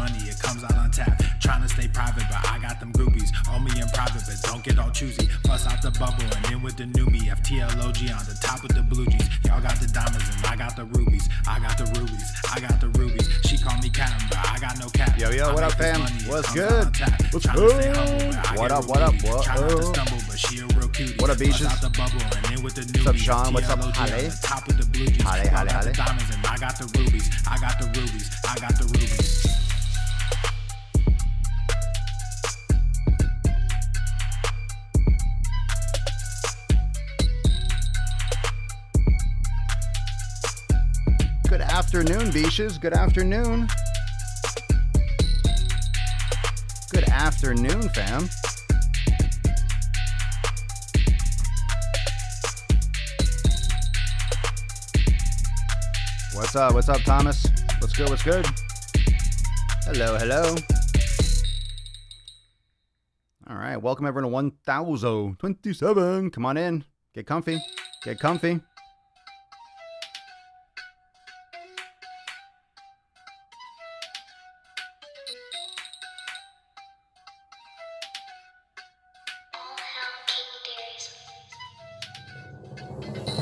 money, it comes out on tap. Trying to stay private, but I got them groupies. On me in private, but don't get all choosy. Bust out the bubble and in with the new me. FTLOG on the top of the blue jeans. Y'all got the diamonds and I got the rubies. I got the rubies, I got the rubies. She call me Captain, but I got no cap. Yo, yo, what up, fam? What's good? What's good? What up, what up, what up? What up, beaches? What's up, Sean? What's up, Halle? Halle, Halle, Halle. I got the rubies, I got the rubies, I got the rubies. Good afternoon, beaches. Good afternoon. Good afternoon, fam. What's up? What's up, Thomas? What's good? What's good? Hello, hello. All right, welcome everyone to 1027. Come on in. Get comfy. Get comfy.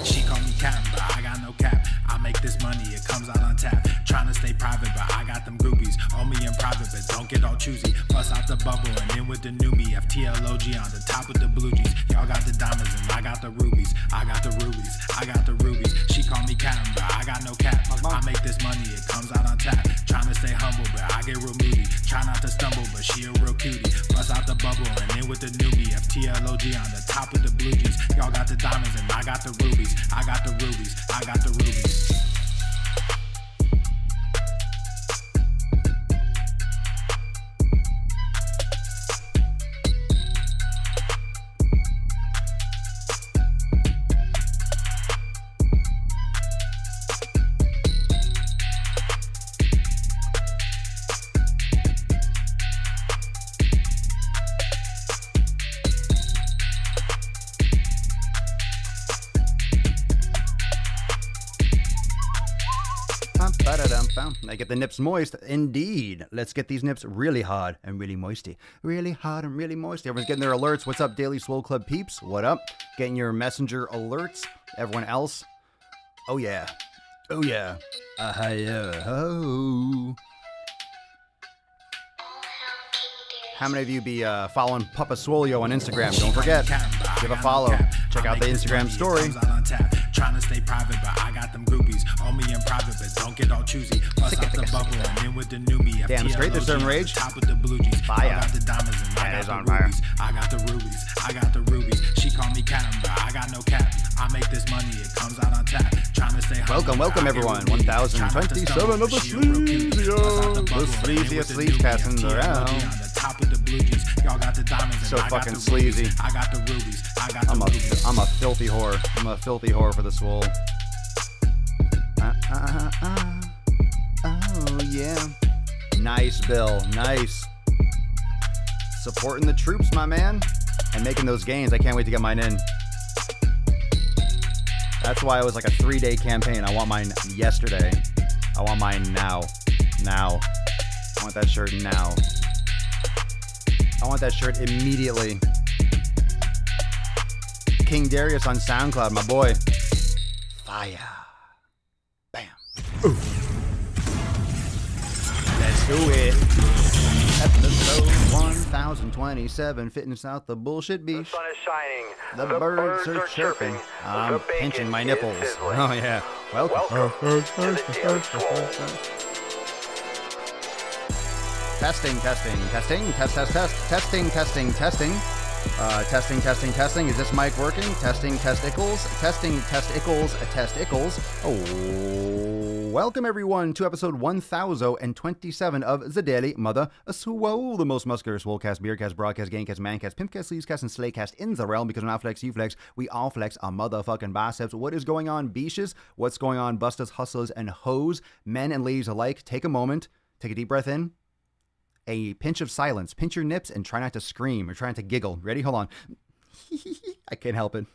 She call me Captain, but I got no cap. I make this money, it comes out on tap. Trying to stay private, but I got them groupies. On me in private, but don't get all choosy. Bust out the bubble and in with the new me. FTLOG on the top of the blue jeans. Y'all got the diamonds and I got the rubies. I got the rubies, I got the rubies. She call me Captain, but I got no cap. I make this money, it comes out on tap. Trying to stay humble, but I get real moody. Try not to stumble, but she a real cutie. Bust out the bubble and in with the new me. FTLOG on the top of the blue jeans. Y'all got the diamonds and I got the rubies. I got the rubies, I got the rubies. I get the nips moist. Indeed. Let's get these nips really hard and really moisty. Really hard and really moist. Everyone's getting their alerts. What's up, Daily Swole Club peeps? What up? Getting your messenger alerts. Everyone else? Oh, yeah. Oh, yeah. Oh. How many of you be following Papa Swolio on Instagram? Don't forget, give a follow. Check out the Instagram story. Trying to stay private, but I got them groupies. On me in private, but don't get all choosy. Bust out the bubble and in with the new me. Damn straight, there's certain rage. Top with the blue jeans. Fire. I got the diamonds and I got the rubies. I got the rubies. I got the rubies. She call me Captain, but I got no cap. I make this money, it comes out on tap. Trying to stay humble. Welcome everyone. 1027 of the sleaziest. The sleaziest sleaze passing around. Top of the blue jeans. Y'all got the diamonds so and I got fucking the sleazy. Rubies. I got the rubies. I got the rubies. I'm a filthy whore. I'm a filthy whore for the Swole. Oh yeah. Nice, Bill. Nice. Supporting the troops, my man. And making those gains. I can't wait to get mine in. That's why it was like a 3-day campaign. I want mine yesterday. I want mine now. Now. I want that shirt now. I want that shirt immediately. King Darius on SoundCloud, my boy. Fire. Bam. Ooh. Let's do it. Episode 1027, fitness out the bullshit beach. The sun is shining. The birds are chirping. I'm pinching my nipples. Oh yeah. Welcome. Testing. Testing. Is this mic working? Testing testicles. Oh, welcome everyone to episode 1027 of the Daily Mother Swole, the most muscular swolecast, beercast, broadcast, gamecast, mancast, pimpcast, sleazecast, and slaycast in the realm. Because when I flex, you flex, we all flex our motherfucking biceps. What is going on, beaches? What's going on, busters, hustlers, and hoes, men and ladies alike? Take a moment, take a deep breath in. A pinch of silence. Pinch your nips and try not to scream or try not to giggle. Ready? Hold on. I can't help it.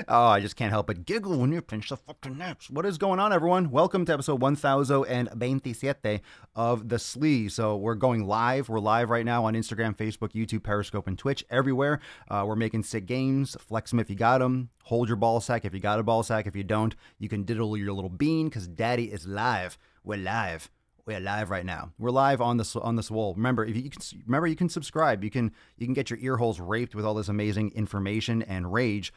Oh, I just can't help but giggle when you pinch the fucking naps. What is going on, everyone? Welcome to episode 1027 of The Slee. So we're going live. We're live right now on Instagram, Facebook, YouTube, Periscope, and Twitch, everywhere. We're making sick games. Flex them if you got them. Hold your ball sack if you got a ball sack. If you don't, you can diddle your little bean because Daddy is live. We're live. We're live right now. We're live on the Swole. Remember, if you can subscribe. You can get your ear holes raped with all this amazing information and rage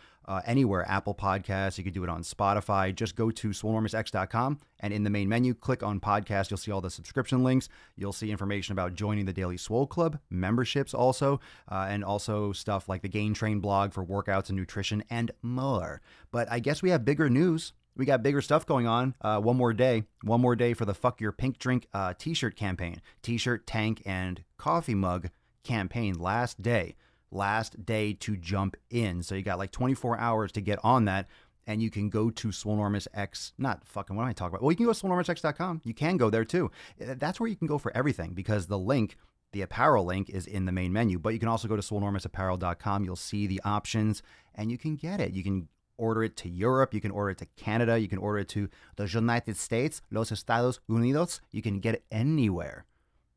anywhere. Apple Podcasts. You could do it on Spotify. Just go to swolenormousx.com and in the main menu, click on podcast. You'll see all the subscription links. You'll see information about joining the Daily Swole Club, memberships also, and also stuff like the Gain Train blog for workouts and nutrition and more. But I guess we have bigger news. We got bigger stuff going on. One more day for the Fuck Your Pink Drink t-shirt campaign. T-shirt, tank, and coffee mug campaign. Last day to jump in. So you got like 24 hours to get on that, and you can go to swolenormousx. Not fucking, what am I talking about? Well, you can go to swolenormousx.com. You can go there too. That's where you can go for everything because the link, the apparel link, is in the main menu. But you can also go to swolenormousapparel.com. You'll see the options, and you can get it. You can order it to Europe, you can order it to Canada, you can order it to the United States, Los Estados Unidos. You can get it anywhere.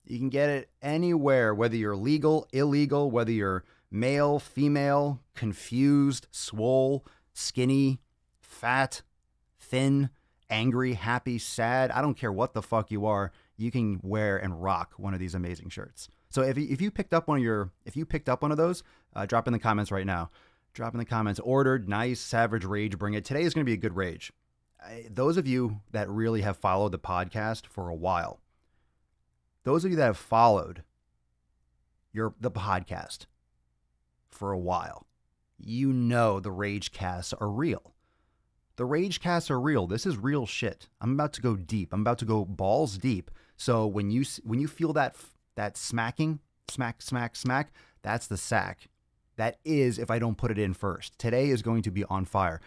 You can get it anywhere, whether you're legal, illegal, whether you're male, female, confused, swole, skinny, fat, thin, angry, happy, sad. I don't care what the fuck you are. You can wear and rock one of these amazing shirts. So if you picked up one of those, drop in the comments right now. Drop in the comments, ordered, nice, savage rage, bring it. Today is going to be a good rage. Those of you that really have followed the podcast for a while, those of you that have followed the podcast for a while, you know the rage casts are real. The rage casts are real. This is real shit. I'm about to go deep. I'm about to go balls deep. So when you feel that smacking, smack, smack, smack, that's the sack. That is if I don't put it in first. Today is going to be on fire.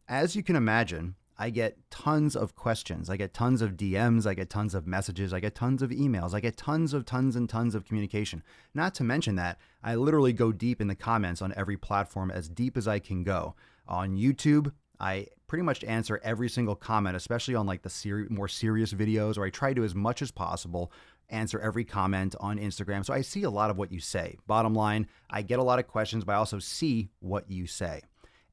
As you can imagine, I get tons of questions. I get tons of DMs. I get tons of messages. I get tons of emails. I get tons of communication. Not to mention that I literally go deep in the comments on every platform, as deep as I can go. On YouTube, I pretty much answer every single comment, especially on like the more serious videos, or I try to, as much as possible, answer every comment on Instagram. So I see a lot of what you say. Bottom line, I get a lot of questions, but I also see what you say.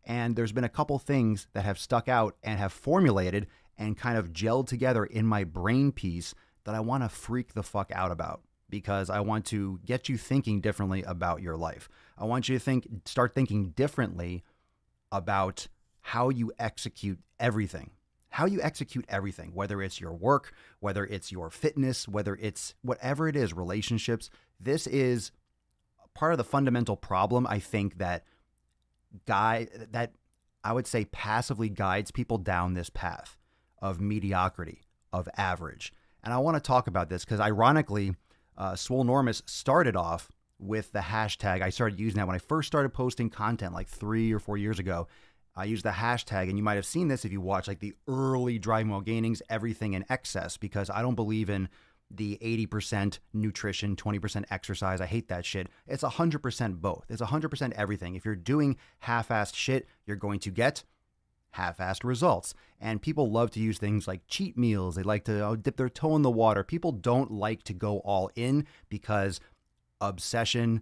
And there's been a couple things that have stuck out and have formulated and kind of gelled together in my brain piece that I want to freak the fuck out about, because I want to get you thinking differently about your life. I want you to start thinking differently about how you execute everything. How you execute everything, whether it's your work, whether it's your fitness, whether it's whatever it is, relationships. This is part of the fundamental problem, I think, that I would say passively guides people down this path of mediocrity, of average. And I want to talk about this because, ironically, Swolenormous started off with the hashtag. I started using that when I first started posting content like 3 or 4 years ago. I use the hashtag, and you might have seen this if you watch like the early Driving While Gainings, everything in excess, because I don't believe in the 80% nutrition, 20% exercise. I hate that shit. It's 100% both. It's 100% everything. If you're doing half-assed shit, you're going to get half-assed results. And people love to use things like cheat meals. They like to dip their toe in the water. People don't like to go all in because obsession,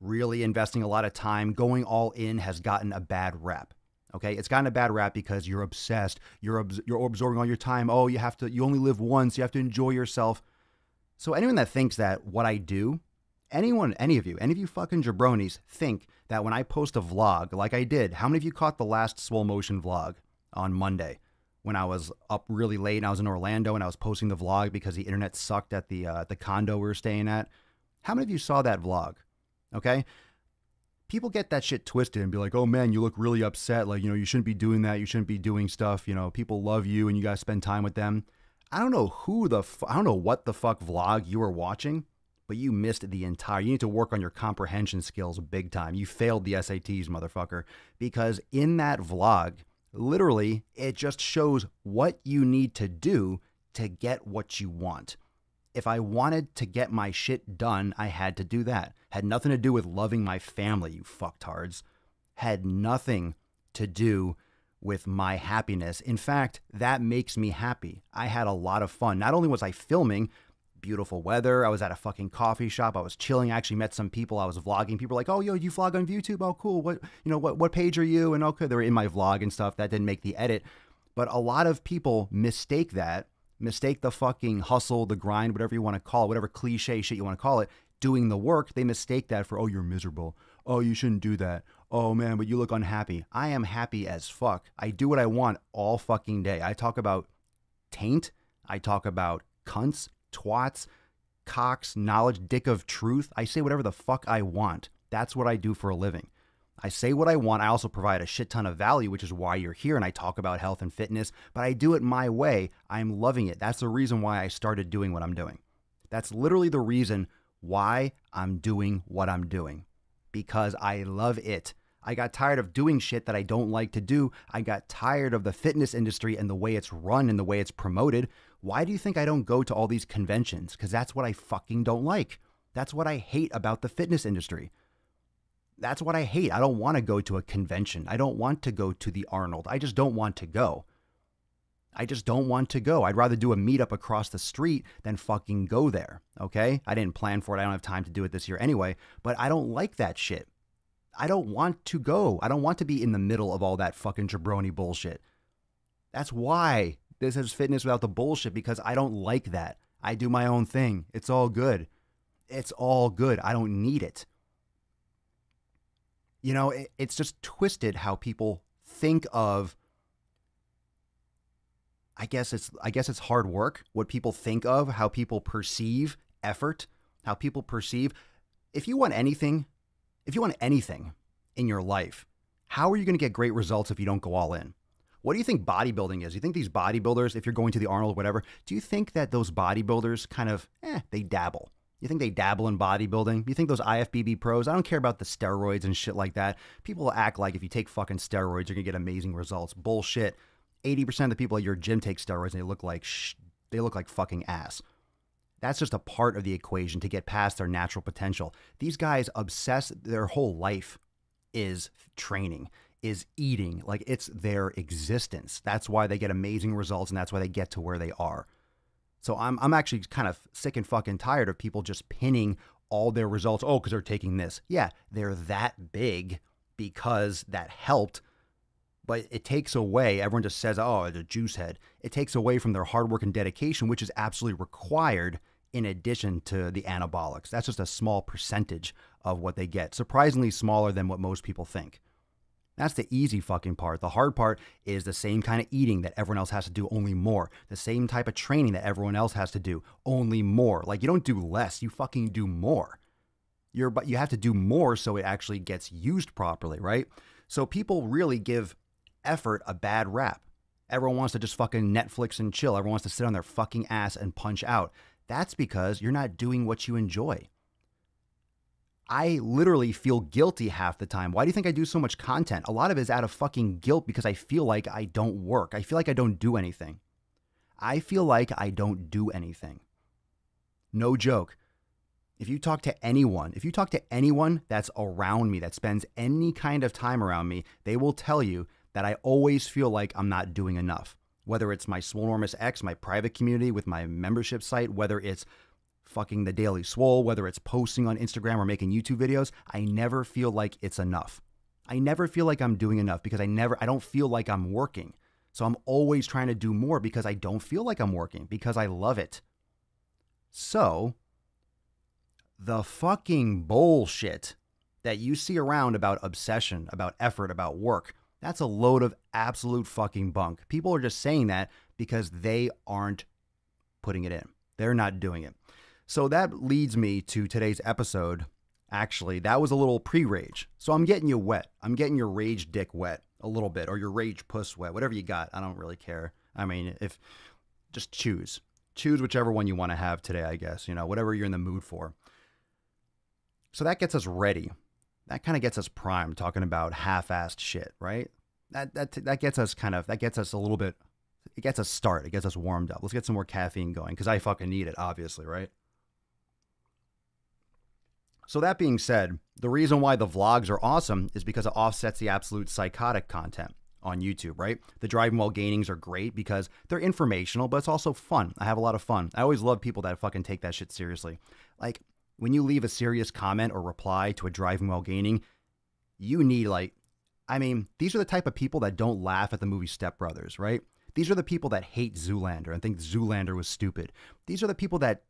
really investing a lot of time, going all in has gotten a bad rap. Okay, it's gotten a bad rap because you're obsessed. You're absorbing all your time. Oh, you only live once. You have to enjoy yourself. So anyone that thinks that what I do, any of you fucking jabronis think that when I post a vlog like I did, how many of you caught the last Swole Motion vlog on Monday when I was up really late and I was in Orlando and I was posting the vlog because the internet sucked at the condo we were staying at? How many of you saw that vlog? Okay. People get that shit twisted and be like, oh man, you look really upset. Like, you shouldn't be doing that. You shouldn't be doing stuff. People love you and you got to spend time with them. I don't know I don't know what the fuck vlog you were watching, but you missed you need to work on your comprehension skills big time. You failed the SATs, motherfucker, because in that vlog, literally, it just shows what you need to do to get what you want. If I wanted to get my shit done, I had to do that. Had nothing to do with loving my family, you fucktards. Had nothing to do with my happiness. In fact, that makes me happy. I had a lot of fun. Not only was I filming, beautiful weather, I was at a fucking coffee shop, I was chilling, I actually met some people, I was vlogging. People were like, oh, yo, you vlog on YouTube? Oh, cool. What page are you? And okay, they were in my vlog and stuff. That didn't make the edit. But a lot of people mistake the fucking hustle, the grind, whatever you want to call it, whatever cliche shit you want to call it, doing the work. They mistake that for, oh, you're miserable. Oh, you shouldn't do that. Oh, man, but you look unhappy. I am happy as fuck. I do what I want all fucking day. I talk about taint. I talk about cunts, twats, cocks, knowledge, dick of truth. I say whatever the fuck I want. That's what I do for a living. I say what I want. I also provide a shit ton of value, which is why you're here, and I talk about health and fitness, but I do it my way. I'm loving it. That's the reason why I started doing what I'm doing. That's literally the reason why I'm doing what I'm doing, because I love it. I got tired of doing shit that I don't like to do. I got tired of the fitness industry and the way it's run and the way it's promoted. Why do you think I don't go to all these conventions? Because that's what I fucking don't like. That's what I hate about the fitness industry. That's what I hate. I don't want to go to a convention. I don't want to go to the Arnold. I just don't want to go. I just don't want to go. I'd rather do a meetup across the street than fucking go there, okay? I didn't plan for it. I don't have time to do it this year anyway, but I don't like that shit. I don't want to go. I don't want to be in the middle of all that fucking jabroni bullshit. That's why this is fitness without the bullshit, because I don't like that. I do my own thing. It's all good. It's all good. I don't need it. You know, it's just twisted how people think of, I guess it's hard work, what people think of, how people perceive effort, how people perceive. If you want anything in your life, how are you going to get great results if you don't go all in? What do you think bodybuilding is? You think these bodybuilders, if you're going to the Arnold or whatever, do you think that those bodybuilders kind of, they dabble? You think they dabble in bodybuilding? You think those IFBB pros, I don't care about the steroids and shit like that. People act like if you take fucking steroids, you're going to get amazing results. Bullshit. 80% of the people at your gym take steroids and they look like fucking ass. That's just a part of the equation to get past their natural potential. These guys obsess, their whole life is training, is eating, like it's their existence. That's why they get amazing results, and that's why they get to where they are. So I'm actually kind of sick and fucking tired of people just pinning all their results. Oh, because they're taking this. Yeah, they're that big because that helped, but it takes away, everyone just says, oh, it's a juice head. It takes away from their hard work and dedication, which is absolutely required in addition to the anabolics. That's just a small percentage of what they get. Surprisingly smaller than what most people think. That's the easy fucking part. The hard part is the same kind of eating that everyone else has to do, only more. The same type of training that everyone else has to do, only more. Like, you don't do less, you fucking do more. But you have to do more so it actually gets used properly, right? So people really give effort a bad rap. Everyone wants to just fucking Netflix and chill. Everyone wants to sit on their fucking ass and punch out. That's because you're not doing what you enjoy. I literally feel guilty half the time. Why do you think I do so much content? A lot of it is out of fucking guilt because I feel like I don't work. I feel like I don't do anything. I feel like I don't do anything. No joke. If you talk to anyone that's around me, that spends any kind of time around me, they will tell you that I always feel like I'm not doing enough. Whether it's my Swolenormous X, my private community with my membership site, whether it's fucking the Daily Swole, whether it's posting on Instagram or making YouTube videos, I never feel like it's enough. I never feel like I'm doing enough because I don't feel like I'm working. So I'm always trying to do more because I don't feel like I'm working, because I love it. So the fucking bullshit that you see around about obsession, about effort, about work, that's a load of absolute fucking bunk. People are just saying that because they aren't putting it in. They're not doing it. So that leads me to today's episode. Actually, that was a little pre-rage. So I'm getting you wet. I'm getting your rage dick wet a little bit, or your rage puss wet, whatever you got. I don't really care. I mean, just choose whichever one you want to have today, I guess, whatever you're in the mood for. So that gets us ready. That kind of gets us primed, talking about half-assed shit, right? That gets us a little bit, it gets us started. It gets us warmed up. Let's get some more caffeine going, because I fucking need it, obviously, right? So that being said, The reason why the vlogs are awesome is because it offsets the absolute psychotic content on YouTube, right? The driving while gainings are great because they're informational, but it's also fun. I have a lot of fun. I always love people that fucking take that shit seriously. Like, when you leave a serious comment or reply to a driving while gaining, you need these are the type of people that don't laugh at the movie Step Brothers, right? These are the people that hate Zoolander and think Zoolander was stupid. These are the people that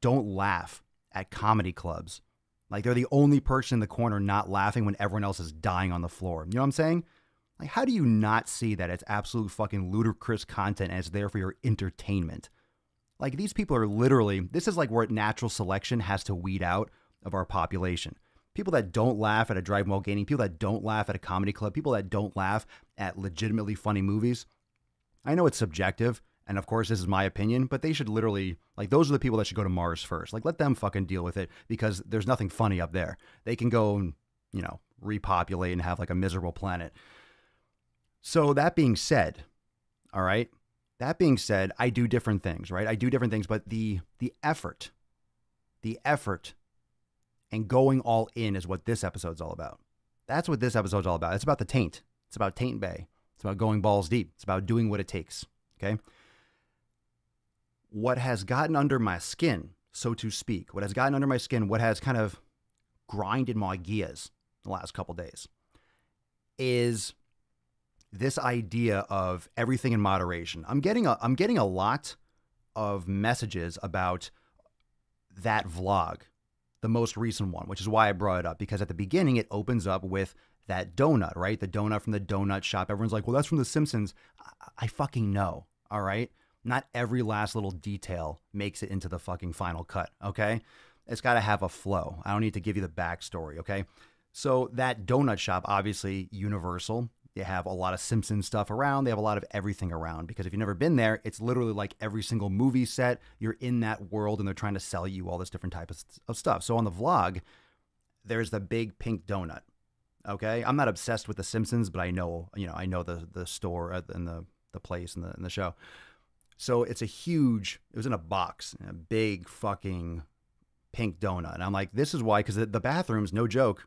don't laugh at comedy clubs. Like, they're the only person in the corner not laughing when everyone else is dying on the floor. You know what I'm saying? Like, how do you not see that it's absolute fucking ludicrous content and it's there for your entertainment? Like, these people are literally, this is like where natural selection has to weed out of our population. People that don't laugh at a driving while gaining, people that don't laugh at a comedy club, people that don't laugh at legitimately funny movies. I know it's subjective, and of course this is my opinion, but they should literally, those are the people that should go to Mars first. Let them fucking deal with it because there's nothing funny up there. They can go and, repopulate and have a miserable planet. So that being said, all right, I do different things, right? I do different things, but the effort and going all in is what this episode's all about. That's what this episode's all about. It's about the taint. It's about Taint Bay. It's about going balls deep. It's about doing what it takes, okay? What has gotten under my skin, so to speak, what has kind of grinded my gears the last couple days is this idea of everything in moderation. I'm getting a lot of messages about that vlog, the most recent one, which is why I brought it up, because at the beginning it opens up with that donut, right? The donut from the donut shop. Everyone's like, well, that's from The Simpsons. I fucking know, all right? Not every last little detail makes it into the fucking final cut, okay? It's got to have a flow. I don't need to give you the backstory, okay? So that donut shop, obviously Universal. They have a lot of Simpsons stuff around. They have a lot of everything around because if you've never been there, it's literally like every single movie set. You're in that world and they're trying to sell you all this different type of stuff. So on the vlog, there's the big pink donut. Okay, I'm not obsessed with The Simpsons, but I know the store and the place and the show. So it was in a box, a big fucking pink donut. And I'm like, this is why, because the bathrooms, no joke,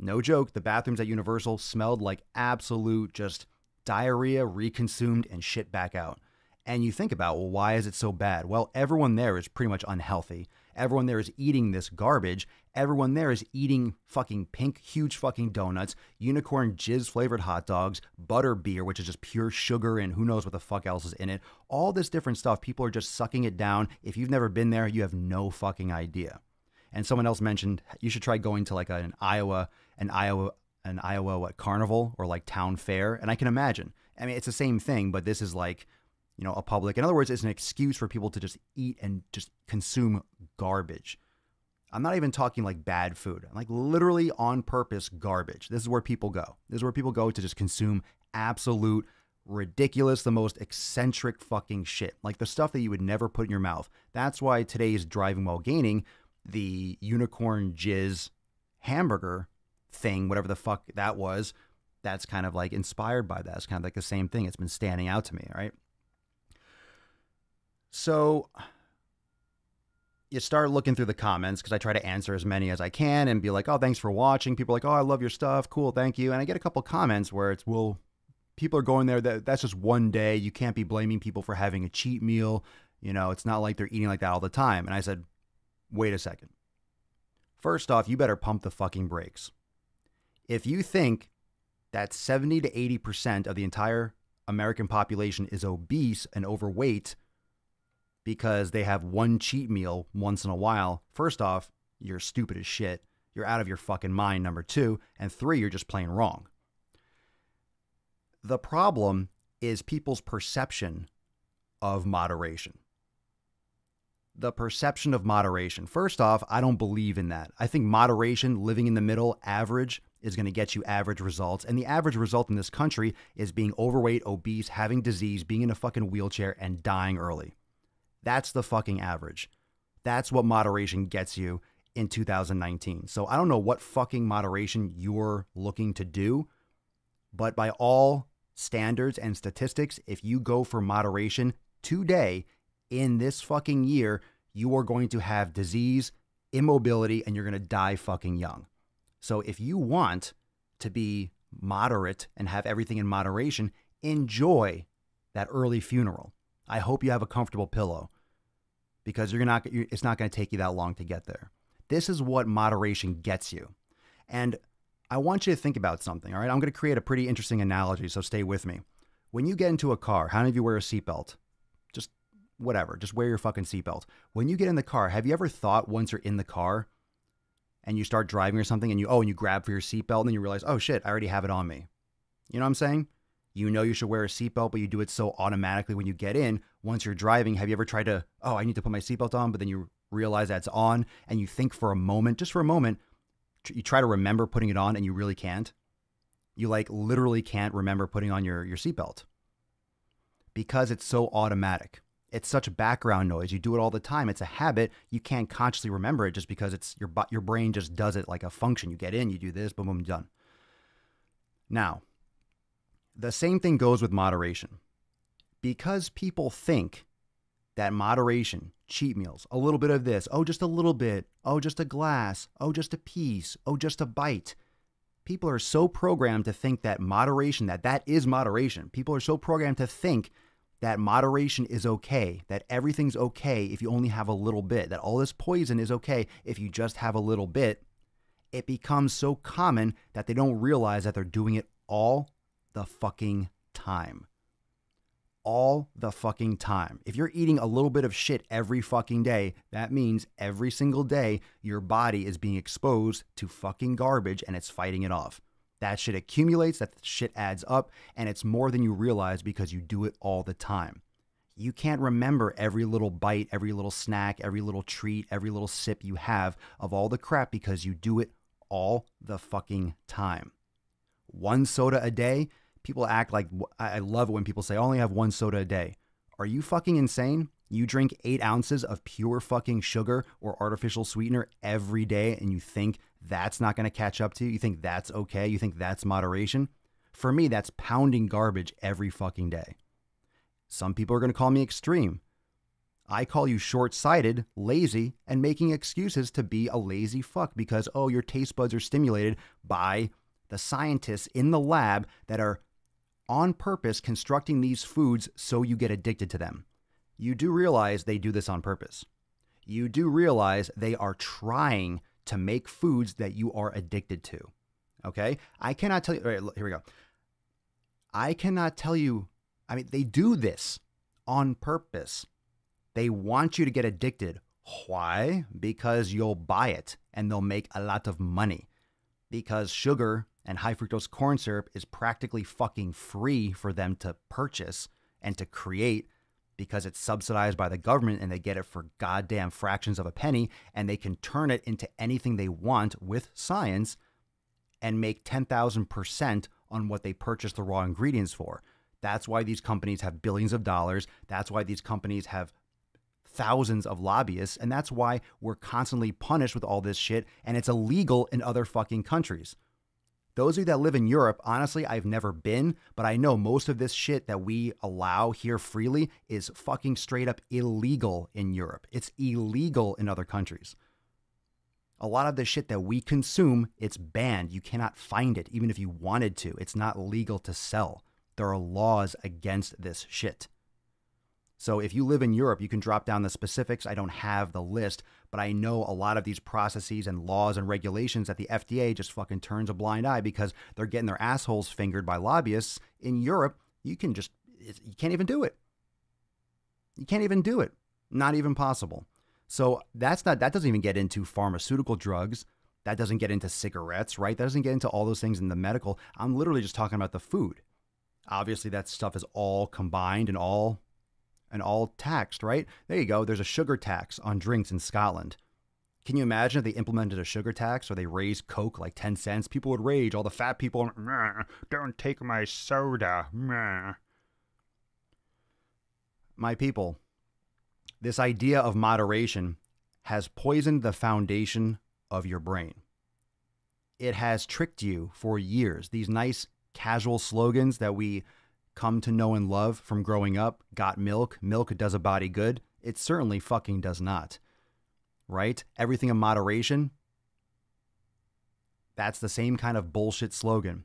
the bathrooms at Universal smelled like absolute just diarrhea, reconsumed, and shit back out. And you think about, well, why is it so bad? Well, everyone there is pretty much unhealthy. Everyone there is eating this garbage. Everyone there is eating fucking pink, huge fucking donuts, unicorn jizz flavored hot dogs, butter beer, which is just pure sugar and who knows what the fuck else is in it. All this different stuff. People are just sucking it down. If you've never been there, you have no fucking idea. And someone else mentioned you should try going to an Iowa carnival or town fair. And I can imagine. I mean, it's the same thing, but this is a public. In other words, it's an excuse for people to just eat and just consume garbage. I'm not even talking bad food. I'm literally on purpose garbage. This is where people go. This is where people go to just consume absolute ridiculous, the most eccentric fucking shit. The stuff that you would never put in your mouth. That's why today's Driving While Gaining, the unicorn jizz hamburger thing, whatever the fuck that was, that's kind of inspired by that. It's kind of the same thing. It's been standing out to me, right? So you start looking through the comments because I try to answer as many as I can and be like, oh, thanks for watching. People are like, oh, I love your stuff. Cool, thank you. And I get a couple comments where it's, well, people are going there. That's just one day. You can't be blaming people for having a cheat meal. It's not like they're eating like that all the time. And I said, wait a second. First off, you better pump the fucking brakes. If you think that 70 to 80% of the entire American population is obese and overweight because they have one cheat meal once in a while, first off, you're stupid as shit. You're out of your fucking mind, number two. And three, you're just plain wrong. The problem is people's perception of moderation. The perception of moderation. First off, I don't believe in that. I think moderation, living in the middle, average, is going to get you average results. And the average result in this country is being overweight, obese, having disease, being in a fucking wheelchair, and dying early. That's the fucking average. That's what moderation gets you in 2019. So I don't know what fucking moderation you're looking to do, but by all standards and statistics, if you go for moderation today, in this fucking year, you are going to have disease, immobility, and you're going to die fucking young. So if you want to be moderate and have everything in moderation, enjoy that early funeral. I hope you have a comfortable pillow because it's not going to take you that long to get there. This is what moderation gets you. And I want you to think about something, all right? I'm going to create a pretty interesting analogy, so stay with me. When you get into a car, how many of you wear a seatbelt? Just whatever, just wear your fucking seatbelt. When you get in the car, have you ever thought once you're in the car and you start driving or something and you grab for your seatbelt and then you realize, oh shit, I already have it on me. You know what I'm saying? You know you should wear a seatbelt, but you do it so automatically when you get in. Once you're driving, have you ever tried to, I need to put my seatbelt on, but then you realize that's on and you think for a moment, just for a moment, you try to remember putting it on and you really can't. You literally can't remember putting on your seatbelt because it's so automatic. It's such background noise. You do it all the time. It's a habit. You can't consciously remember it just because it's your brain just does it like a function. You get in, you do this, boom, boom, done. Now, the same thing goes with moderation. Because people think that moderation, cheat meals, a little bit of this, just a little bit, just a glass, just a piece, just a bite. People are so programmed to think that moderation, that is moderation. People are so programmed to think that moderation is okay, that everything's okay if you only have a little bit, that all this poison is okay if you just have a little bit. It becomes so common that they don't realize that they're doing it all the fucking time. All the fucking time. If you're eating a little bit of shit every fucking day, that means every single day your body is being exposed to fucking garbage and it's fighting it off. That shit accumulates, that shit adds up, and it's more than you realize because you do it all the time. You can't remember every little bite, every little snack, every little treat, every little sip you have of all the crap because you do it all the fucking time. One soda a day, people act like, I love it when people say, I only have one soda a day. Are you fucking insane? You drink 8 ounces of pure fucking sugar or artificial sweetener every day and you think that's not going to catch up to you? You think that's okay? You think that's moderation? For me, that's pounding garbage every fucking day. Some people are going to call me extreme. I call you short-sighted, lazy, and making excuses to be a lazy fuck because, your taste buds are stimulated by the scientists in the lab that are on purpose constructing these foods so you get addicted to them. You do realize they do this on purpose. You do realize they are trying to make foods that you are addicted to. Okay? I cannot tell you. All right, here we go. I cannot tell you. They do this on purpose. They want you to get addicted. Why? Because you'll buy it and they'll make a lot of money. Because sugar and high fructose corn syrup is practically fucking free for them to purchase and to create because it's subsidized by the government and they get it for goddamn fractions of a penny and they can turn it into anything they want with science and make 10,000% on what they purchased the raw ingredients for. That's why these companies have billions of dollars. That's why these companies have thousands of lobbyists. And that's why we're constantly punished with all this shit and it's illegal in other fucking countries. Those of you that live in Europe, honestly, I've never been, but I know most of this shit that we allow here freely is fucking straight up illegal in Europe. It's illegal in other countries. A lot of the shit that we consume, it's banned. You cannot find it, even if you wanted to. It's not legal to sell. There are laws against this shit. So if you live in Europe, you can drop down the specifics. I don't have the list, but I know a lot of these processes and laws and regulations that the FDA just fucking turns a blind eye because they're getting their assholes fingered by lobbyists. In Europe, you can't even do it. You can't even do it. Not even possible. So that doesn't even get into pharmaceutical drugs. That doesn't get into cigarettes, right? That doesn't get into all those things in the medical. I'm literally just talking about the food. Obviously, that stuff is all combined and all taxed, right? There you go. There's a sugar tax on drinks in Scotland. Can you imagine if they implemented a sugar tax or they raised Coke like 10 cents? People would rage. All the fat people, don't take my soda. My people, this idea of moderation has poisoned the foundation of your brain. It has tricked you for years. These nice casual slogans that we come to know and love from growing up. Got milk. Milk does a body good. It certainly fucking does not. Right? Everything in moderation. That's the same kind of bullshit slogan.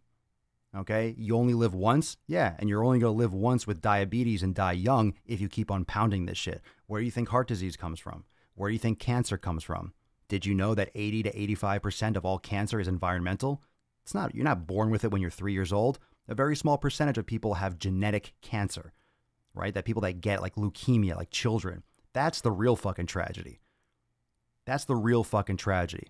Okay? You only live once? Yeah, and you're only going to live once with diabetes and die young if you keep on pounding this shit. Where do you think heart disease comes from? Where do you think cancer comes from? Did you know that 80 to 85% of all cancer is environmental? It's not. You're not born with it when you're 3 years old. A very small percentage of people have genetic cancer, right? That people that get like leukemia, like children. That's the real fucking tragedy. That's the real fucking tragedy.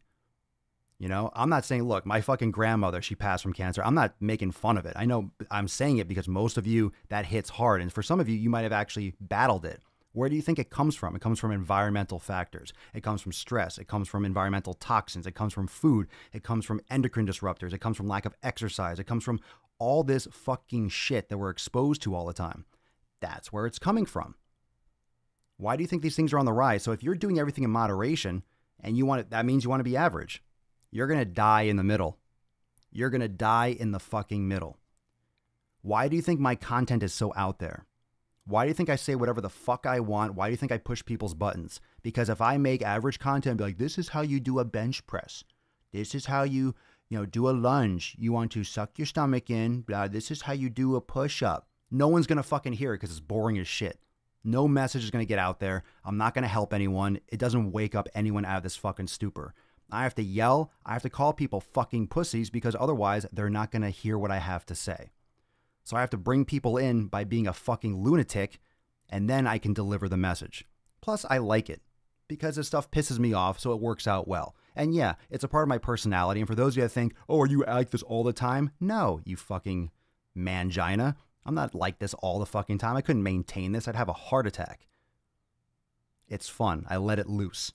You know, I'm not saying, look, my fucking grandmother, she passed from cancer. I'm not making fun of it. I know I'm saying it because most of you, that hits hard. And for some of you, you might have actually battled it. Where do you think it comes from? It comes from environmental factors. It comes from stress. It comes from environmental toxins. It comes from food. It comes from endocrine disruptors. It comes from lack of exercise. It comes from all this fucking shit that we're exposed to all the time. That's where it's coming from. Why do you think these things are on the rise? So if you're doing everything in moderation and you want it, that means you want to be average. You're going to die in the middle. You're going to die in the fucking middle. Why do you think my content is so out there? Why do you think I say whatever the fuck I want? Why do you think I push people's buttons? Because if I make average content, be like, this is how you do a bench press. This is how you do a lunge. You want to suck your stomach in. Blah. This is how you do a push-up. No one's going to fucking hear it because it's boring as shit. No message is going to get out there. I'm not going to help anyone. It doesn't wake up anyone out of this fucking stupor. I have to yell. I have to call people fucking pussies because otherwise they're not going to hear what I have to say. So I have to bring people in by being a fucking lunatic, and then I can deliver the message. Plus, I like it because this stuff pisses me off, so it works out well. And yeah, it's a part of my personality. And for those of you that think, oh, are you like this all the time? No, you fucking mangina. I'm not like this all the fucking time. I couldn't maintain this. I'd have a heart attack. It's fun. I let it loose.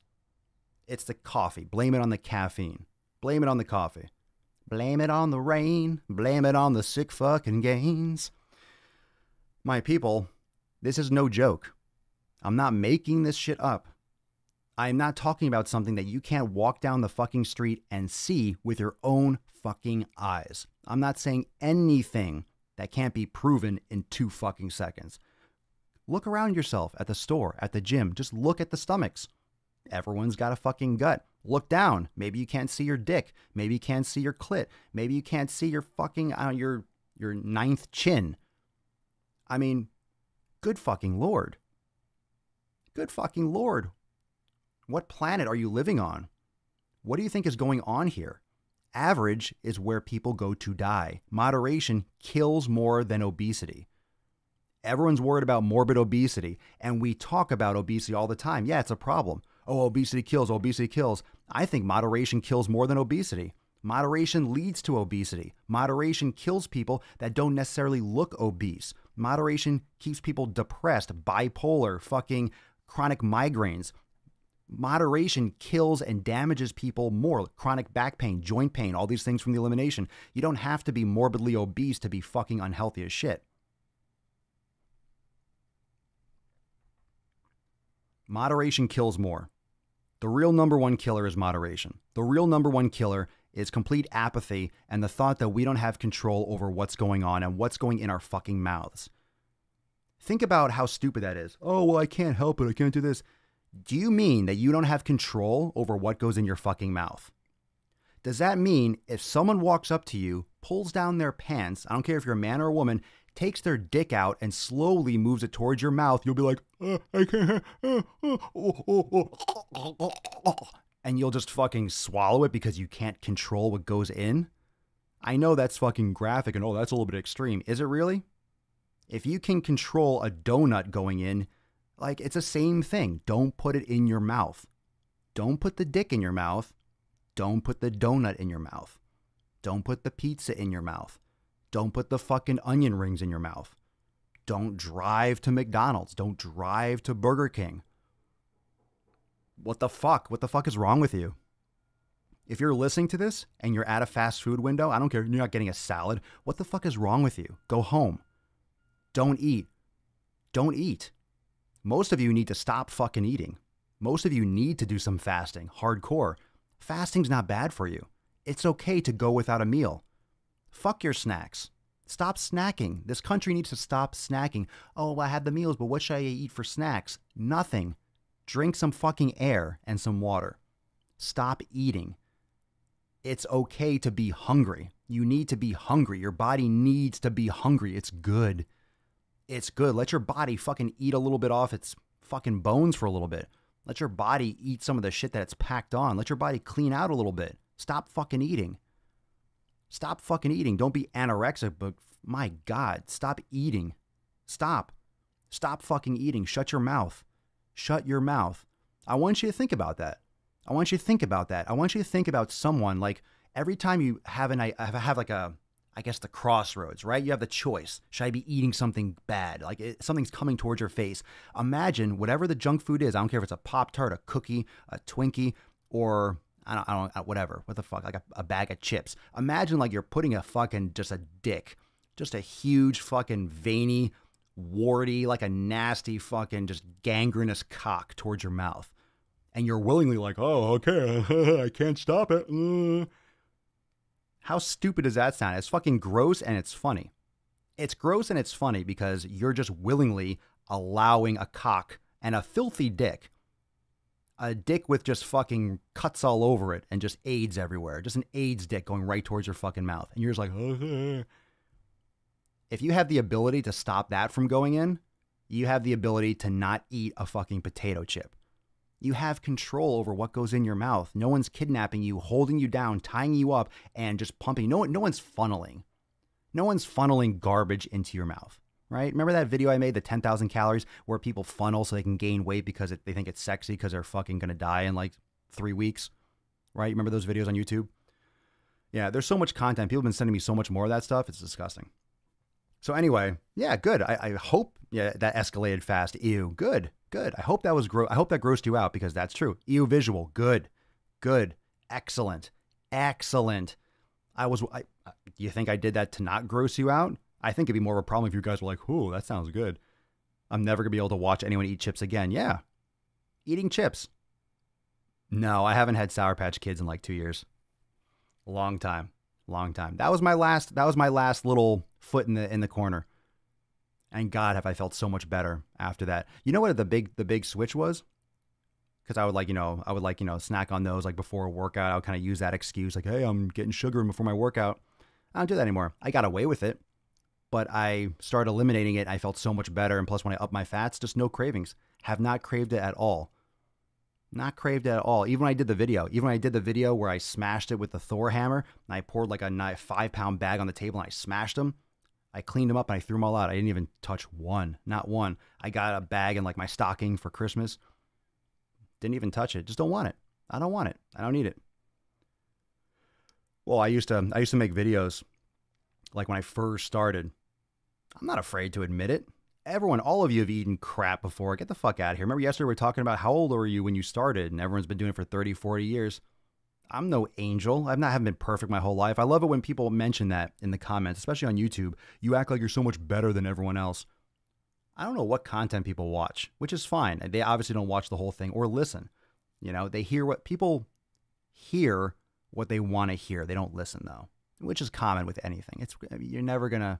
It's the coffee. Blame it on the caffeine. Blame it on the coffee. Blame it on the rain. Blame it on the sick fucking gains. My people, this is no joke. I'm not making this shit up. I'm not talking about something that you can't walk down the fucking street and see with your own fucking eyes. I'm not saying anything that can't be proven in 2 fucking seconds. Look around yourself at the store, at the gym. Just look at the stomachs. Everyone's got a fucking gut. Look down. Maybe you can't see your dick. Maybe you can't see your clit. Maybe you can't see your fucking, your 9th chin. I mean, good fucking Lord. Good fucking Lord. What planet are you living on? What do you think is going on here? Average is where people go to die. Moderation kills more than obesity. Everyone's worried about morbid obesity, and we talk about obesity all the time. Yeah, it's a problem. Oh, obesity kills, obesity kills. I think moderation kills more than obesity. Moderation leads to obesity. Moderation kills people that don't necessarily look obese. Moderation keeps people depressed, bipolar, fucking chronic migraines. Moderation kills and damages people more. Chronic back pain, joint pain, all these things from the elimination. You don't have to be morbidly obese to be fucking unhealthy as shit. Moderation kills more. The real number one killer is moderation. The real number one killer is complete apathy and the thought that we don't have control over what's going on and what's going in our fucking mouths. Think about how stupid that is. Oh, well, I can't help it. I can't do this. Do you mean that you don't have control over what goes in your fucking mouth? Does that mean if someone walks up to you, pulls down their pants, I don't care if you're a man or a woman, takes their dick out and slowly moves it towards your mouth, you'll be like, I can't, and you'll just fucking swallow it because you can't control what goes in? I know that's fucking graphic and that's a little bit extreme. Is it really? If you can control a donut going in, like it's the same thing. Don't put it in your mouth. Don't put the dick in your mouth. Don't put the donut in your mouth. Don't put the pizza in your mouth. Don't put the fucking onion rings in your mouth. Don't drive to McDonald's. Don't drive to Burger King. What the fuck? What the fuck is wrong with you? If you're listening to this and you're at a fast food window, I don't care, you're not getting a salad. What the fuck is wrong with you? Go home. Don't eat. Don't eat. Most of you need to stop fucking eating. Most of you need to do some fasting, hardcore. Fasting's not bad for you. It's okay to go without a meal. Fuck your snacks. Stop snacking. This country needs to stop snacking. Oh, I had the meals, but what should I eat for snacks? Nothing. Drink some fucking air and some water. Stop eating. It's okay to be hungry. You need to be hungry. Your body needs to be hungry. It's good. It's good. Let your body fucking eat a little bit off its fucking bones for a little bit. Let your body eat some of the shit that it's packed on. Let your body clean out a little bit. Stop fucking eating. Stop fucking eating. Don't be anorexic, but my God, stop eating. Stop. Stop fucking eating. Shut your mouth. Shut your mouth. I want you to think about that. I want you to think about that. I want you to think about someone, like every time you have like a, I guess the crossroads, right? You have the choice. Should I be eating something bad? Like something's coming towards your face. Imagine whatever the junk food is. I don't care if it's a Pop-Tart, a cookie, a Twinkie, or I don't whatever. What the fuck? Like a bag of chips. Imagine like you're putting a fucking, just a dick, just a huge fucking veiny, warty, like a nasty fucking just gangrenous cock towards your mouth. And you're willingly like, oh, okay, I can't stop it. How stupid does that sound? It's fucking gross and it's funny. It's gross and it's funny because you're just willingly allowing a cock and a filthy dick, a dick with just fucking cuts all over it and just AIDS everywhere, just an AIDS dick going right towards your fucking mouth. And you're just like, oh. If you have the ability to stop that from going in, you have the ability to not eat a fucking potato chip. You have control over what goes in your mouth. No one's kidnapping you, holding you down, tying you up, and just pumping. No one's funneling. No one's funneling garbage into your mouth, right? Remember that video I made, the 10,000 calories, where people funnel so they can gain weight because they think it's sexy because they're fucking going to die in like 3 weeks, right? Remember those videos on YouTube? Yeah, there's so much content. People have been sending me so much more of that stuff. It's disgusting. So anyway, yeah, good. I hope that escalated fast. Ew, good. I hope that was I hope that grossed you out because that's true. Ew, visual. Good. Excellent. You think I did that to not gross you out? I think it'd be more of a problem if you guys were like, ooh, that sounds good. I'm never going to be able to watch anyone eat chips again. Yeah. Eating chips. No, I haven't had Sour Patch Kids in like 2 years. Long time. That was my last little foot in the corner. And God, have I felt so much better after that. You know what the big switch was? Because I would snack on those like before a workout. I would kind of use that excuse like, hey, I'm getting sugar before my workout. I don't do that anymore. I got away with it, but I started eliminating it. I felt so much better. And plus when I upped my fats, just no cravings. Have not craved it at all. Not craved it at all. Even when I did the video where I smashed it with the Thor hammer and I poured like a 5-pound bag on the table and I smashed them. I cleaned them up and I threw them all out. I didn't even touch one. Not one. I got a bag in like my stocking for Christmas. Didn't even touch it. Just don't want it. I don't want it. I don't need it. Well, I used to make videos like when I first started. I'm not afraid to admit it. Everyone, all of you have eaten crap before. Get the fuck out of here. Remember yesterday we were talking about how old were you when you started and everyone's been doing it for 30, 40 years. I'm no angel. Haven't been perfect my whole life. I love it when people mention that in the comments, especially on YouTube. You act like you're so much better than everyone else. I don't know what content people watch, which is fine. They obviously don't watch the whole thing or listen. You know, they hear what people hear what they want to hear. They don't listen though, which is common with anything. You're never gonna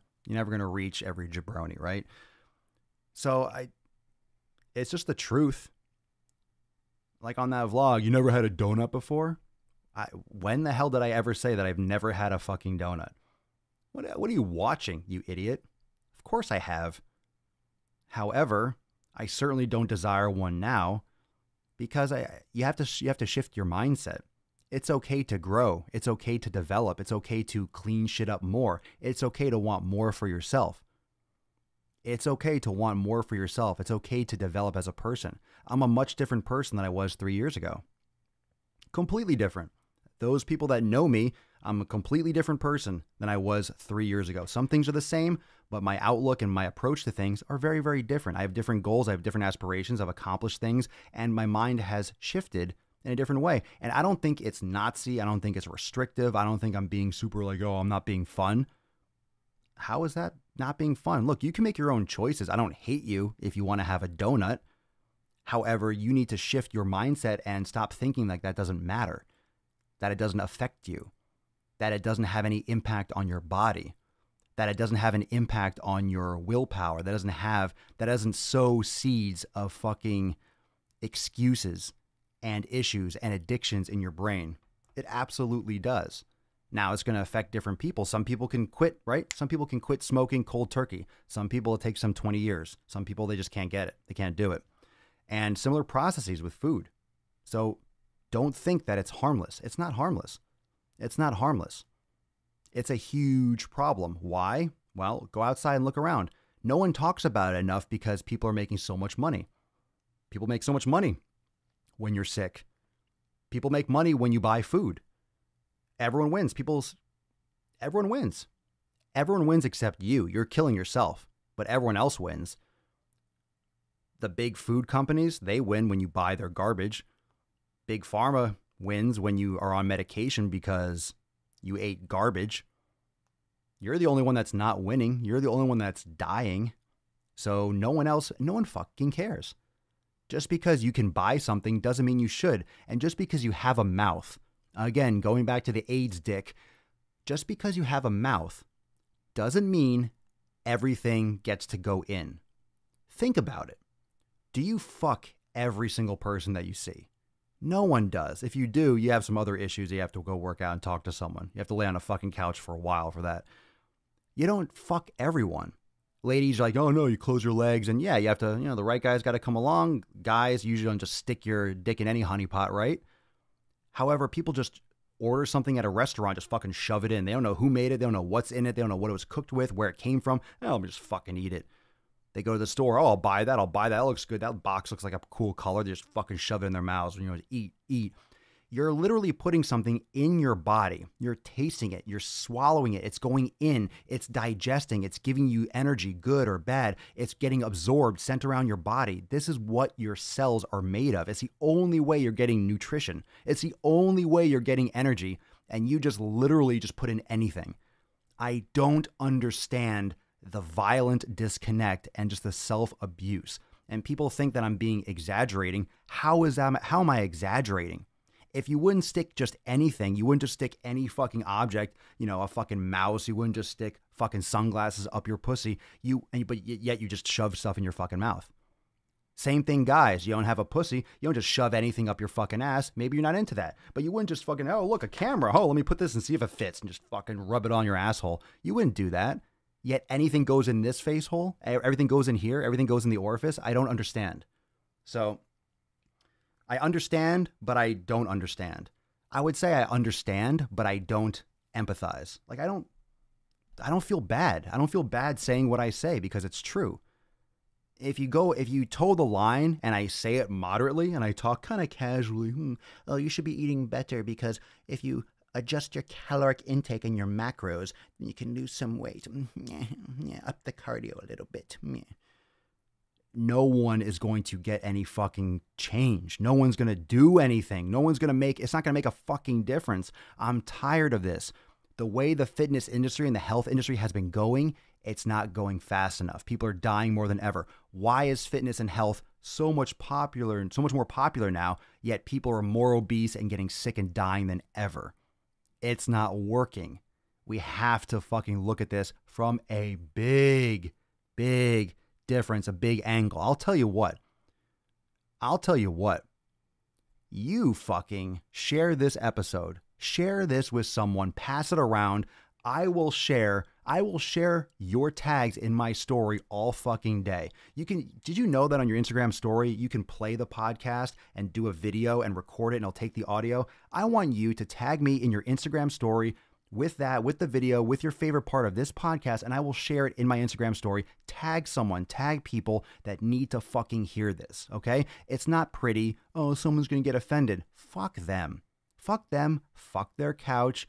reach every jabroni, right? So it's just the truth. Like on that vlog, you never had a donut before? When the hell did I ever say that I've never had a fucking donut? What are you watching, you idiot? Of course I have. However, I certainly don't desire one now because you have to shift your mindset. It's okay to grow. It's okay to develop. It's okay to clean shit up more. It's okay to want more for yourself. It's okay to want more for yourself. It's okay to develop as a person. I'm a much different person than I was 3 years ago. Completely different. Those people that know me, I'm a completely different person than I was 3 years ago. Some things are the same, but my outlook and my approach to things are very, very different. I have different goals. I have different aspirations. I've accomplished things, and my mind has shifted in a different way. And I don't think it's Nazi. I don't think it's restrictive. I don't think I'm being super like, oh, I'm not being fun. How is that not being fun? Look, you can make your own choices. I don't hate you if you want to have a donut. However, you need to shift your mindset and stop thinking like that doesn't matter, that it doesn't affect you, that it doesn't have any impact on your body, that it doesn't have an impact on your willpower, that doesn't sow seeds of fucking excuses and issues and addictions in your brain. It absolutely does. Now, it's going to affect different people. Some people can quit, right? Some people can quit smoking cold turkey. Some people, it takes them 20 years. Some people, they just can't get it. They can't do it. And similar processes with food. So don't think that it's harmless. It's not harmless. It's not harmless. It's a huge problem. Why? Well, go outside and look around. No one talks about it enough because people are making so much money. People make so much money when you're sick. People make money when you buy food. Everyone wins. Everyone wins. Everyone wins except you. You're killing yourself, but everyone else wins. The big food companies, they win when you buy their garbage. Big pharma wins when you are on medication because you ate garbage. You're the only one that's not winning. You're the only one that's dying. So no one fucking cares. Just because you can buy something doesn't mean you should. And just because you have a mouth, again, going back to the AIDS dick, just because you have a mouth doesn't mean everything gets to go in. Think about it. Do you fuck every single person that you see? No one does. If you do, you have some other issues. You have to go work out and talk to someone. You have to lay on a fucking couch for a while for that. You don't fuck everyone. Ladies are like, oh no, you close your legs. And yeah, you have to, the right guy's got to come along. Guys usually don't just stick your dick in any honeypot, right? However, people just order something at a restaurant, just fucking shove it in. They don't know who made it. They don't know what's in it. They don't know what it was cooked with, where it came from. Oh, let me just fucking eat it. They go to the store. Oh, I'll buy that. That looks good. That box looks like a cool color. They just fucking shove it in their mouths. Eat. You're literally putting something in your body. You're tasting it. You're swallowing it. It's going in. It's digesting. It's giving you energy, good or bad. It's getting absorbed, sent around your body. This is what your cells are made of. It's the only way you're getting nutrition. It's the only way you're getting energy. And you just literally just put in anything. I don't understand the violent disconnect and just the self-abuse. And people think that I'm being exaggerating. How am I exaggerating? If you wouldn't stick just anything, you wouldn't just stick any fucking object, a fucking mouse, you wouldn't just stick fucking sunglasses up your pussy, but yet you just shove stuff in your fucking mouth. Same thing, guys. You don't have a pussy, you don't just shove anything up your fucking ass. Maybe you're not into that. But you wouldn't just fucking, oh, look, a camera. Oh, let me put this and see if it fits and just fucking rub it on your asshole. You wouldn't do that. Yet anything goes in this face hole, everything goes in here, everything goes in the orifice. I don't understand. So I understand, but I don't understand. I would say I understand, but I don't empathize. Like I don't feel bad. I don't feel bad saying what I say because it's true. If you toe the line and I say it moderately and I talk kind of casually, oh, you should be eating better because if you adjust your caloric intake and your macros, then you can lose some weight. Up the cardio a little bit. No one is going to get any fucking change. No one's going to do anything. It's not going to make a fucking difference. I'm tired of this. The way the fitness industry and the health industry has been going, it's not going fast enough. People are dying more than ever. Why is fitness and health so much more popular now, yet people are more obese and getting sick and dying than ever? It's not working. We have to fucking look at this from a big difference, a big angle. I'll tell you what. You fucking share this episode. Share this with someone. Pass it around. I will share your tags in my story all fucking day. Did you know that on your Instagram story, you can play the podcast and do a video and record it and it'll take the audio? I want you to tag me in your Instagram story with the video, with your favorite part of this podcast, and I will share it in my Instagram story. Tag people that need to fucking hear this, okay? It's not pretty. Oh, someone's going to get offended. Fuck them. Fuck them. Fuck their couch.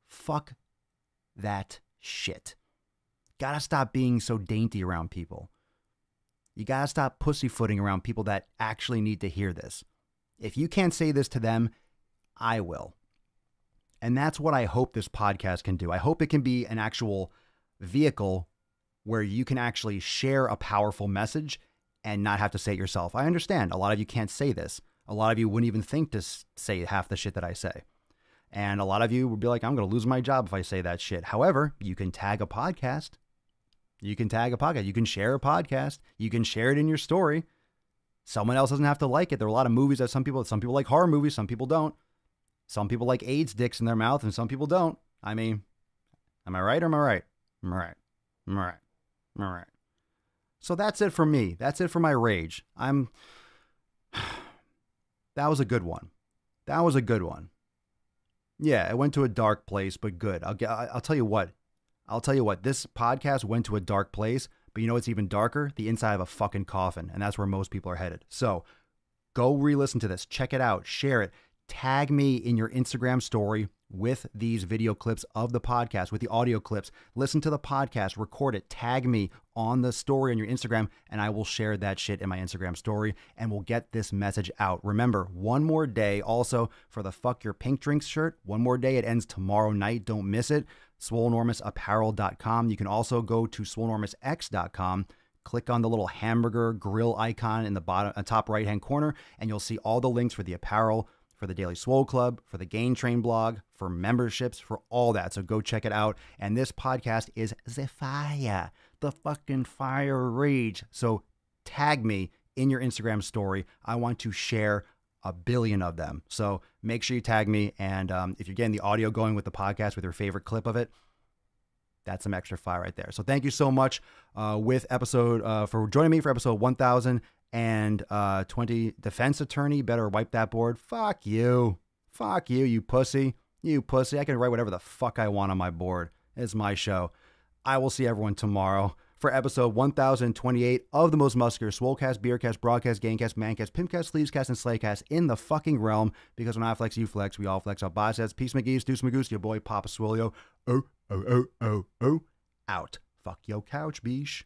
Fuck that shit. Gotta stop being so dainty around people. You gotta stop pussyfooting around people that actually need to hear this. If you can't say this to them, I will. And that's what I hope this podcast can do. I hope it can be an actual vehicle where you can actually share a powerful message and not have to say it yourself. I understand a lot of you can't say this. A lot of you wouldn't even think to say half the shit that I say. And a lot of you would be like, I'm going to lose my job if I say that shit. However, you can tag a podcast. You can share a podcast. You can share it in your story. Someone else doesn't have to like it. There are a lot of movies that some people like horror movies. Some people don't. Some people like AIDS dicks in their mouth and some people don't. I mean, am I right or am I right? Am I right? Am I right? Am I right? So that's it for me. That's it for my rage. That was a good one. That was a good one. Yeah, it went to a dark place, but good. I'll tell you what. I'll tell you what. This podcast went to a dark place, but you know what's even darker? The inside of a fucking coffin, and that's where most people are headed. So go re-listen to this. Check it out. Share it. Tag me in your Instagram story with these video clips of the podcast, with the audio clips. Listen to the podcast, record it, tag me on the story on your Instagram, and I will share that shit in my Instagram story, and we'll get this message out. Remember, one more day also for the Fuck Your Pink Drinks shirt. One more day. It ends tomorrow night. Don't miss it. SwoleNormousApparel.com. You can also go to SwoleNormousX.com. Click on the little hamburger grill icon in the bottom, top right-hand corner, and you'll see all the links for the apparel, for the Daily Swole Club, for the Gain Train blog, for memberships, for all that. So go check it out. And this podcast is the fire, the fucking fire rage. So tag me in your Instagram story. I want to share 1 billion of them. So make sure you tag me. And if you're getting the audio going with the podcast with your favorite clip of it, that's some extra fire right there. So thank you so much for joining me for episode 1020. Defense attorney, better wipe that board. Fuck you. Fuck you, you pussy. You pussy. I can write whatever the fuck I want on my board. It's my show. I will see everyone tomorrow for episode 1028 of the most muscular Swolecast, Beercast, Broadcast, Gaincast, Mancast, Pimpcast, Sleevescast, and Slaycast in the fucking realm. Because when I flex, you flex. We all flex our biceps. Peace, McGee's, Deuce McGoose, your boy Papa Swolio. Out. Fuck yo couch, beesh.